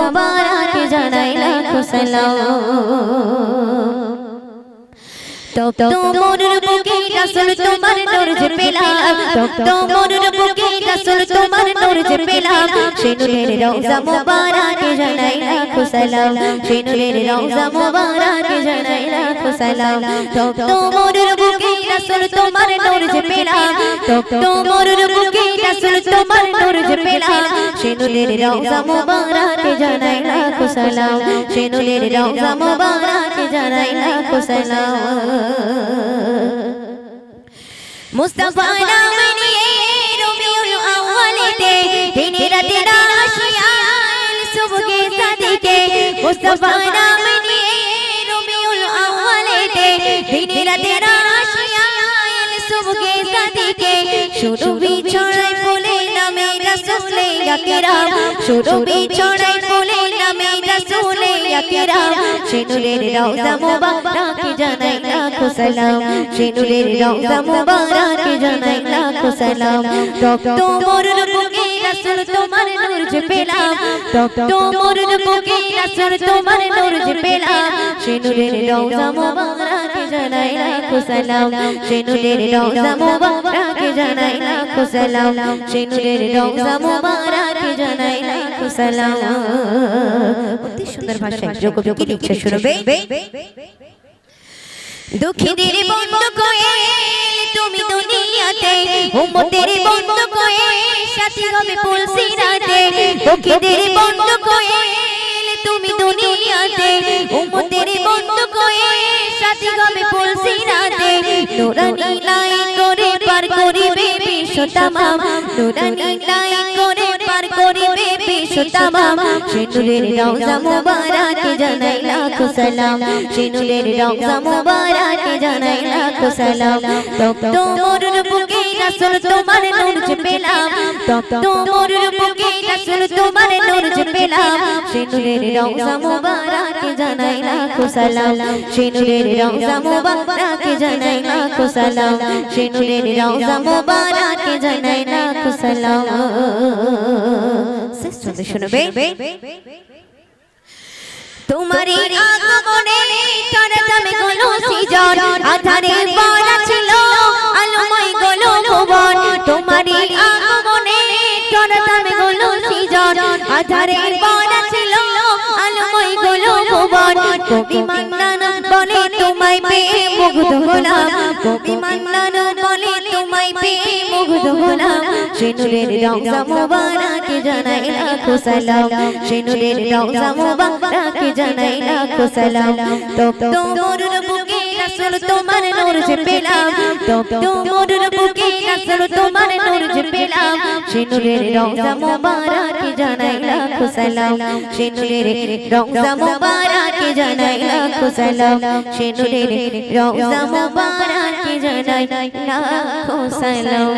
মুবারক জানাই লাখো সালাম तब तो मोर बुके रसूल तुम्हार नूर जे पेलाम तब तो मोर बुके रसूल तुम्हार नूर जे पेलाम शेनुरेर रौजा मुबारक জানাই লাখো সালাম शेनुरेर रौजा मुबारक জানাই লাখো সালাম तब तो मोर बुके रसूल तुम्हार नूर जे पेलाम तब तो मोर बुके रसूल तुम्हार नूर जे पेलाम शेनुरेर रौजा मुबारक জানাই লাখো সালাম शेनुरेर रौजा मुबारक জানাই লাখো সালাম मुस्तफा नाम निये रबिउल अव्वलेते दिने राते आशियाल सुबह सादिके मुस्तफा नाम निये रबिउल अव्वलेते दिने राते आशियाल सुबह सादिके शुरू बिछड़ाई फूले नामे रसूले अकराम शुरू बिछड़ाई फूले नामे रसूले अकराम शेनुरेर रौजा मुबारक জানাই লাখো সালাম शेनुरेर रौजा मुबारक জানাই লাখো সালাম तब तो मोर बुके रसूल तुम्हार नूर जे पेलाम तब तो मोर बुके रसूल तुम्हार नूर जे पेलाम शेनुरेर रौजा मुबारक জানাই লাখো সালাম शेनुरेर रौजा मुबारक জানাই লাখো সালাম शेनुरेर रौजा मुबारक জানাই লাখো সালাম অতি সুন্দর ভাষায় যোগ্য কি লিখছে শুনবে দুঃখীদের বন্ধু কোয়েল তুমি দুনিয়াতে উম্মতের বন্ধু কোয়েল সাথী হবে পুলসিরাতে দুঃখীদের বন্ধু কোয়েল তুমি দুনিয়াতে উম্মতের বন্ধু কোয়েল সাথী হবে পুলসিরাতে নুরানি লাই করে পার করিবে বিশ্ব তামাম নুরানি লাই করে পার করিবে বিশ্ব তামাম शेनुरेर रौजा मुबारक জানাই লাখো সালাম शेनुरेर रौजा मुबारक জানাই লাখো সালাম तब तो मोर बुके रसूल तुम्हार नूर जे पेलाम तब तो मोर बुके रसूल तुम्हार नूर जे पेलाम शेनुरेर रौजा मुबारक জানাই লাখো সালাम शेनुरेर रौजा मुबारक জানাই লাখো সালাম शेनुरेर रौजा मुबारक জানাই লাখো সালাম सुनबे सुनबे तुम्हारी आगमने तरतमे गलो सीजन आधारे बड़ा छिलो आलोमय गलो भुवन तुम्हारी आगमने तरतमे गलो सीजन आधारे बड़ा छिलो आलोमय गलो भुवन कवि मान्नान बोले तुम्हाय पेये मुग्ध हलाम कवि मान्नान बोले तुम्हाय पेये मुग्ध हलाम शेनुरेर रौजा मुबारक জানাই লাখো সালাম शेनुरेर रौजा मुबारक জানাই লাখো সালাম तब तो मोर बुके रसूल तुम्हार नूर जे पेलाम तब तो मोर बुके रसूल तुम्हार नूर जे पेलाम शेनुरेर रौजा मुबारक জানাই লাখো সালাম शेनुरेर रौजा मुबारक জানাই লাখো সালাম शेनुरेर रौजा मुबारक জানাই লাখো সালাম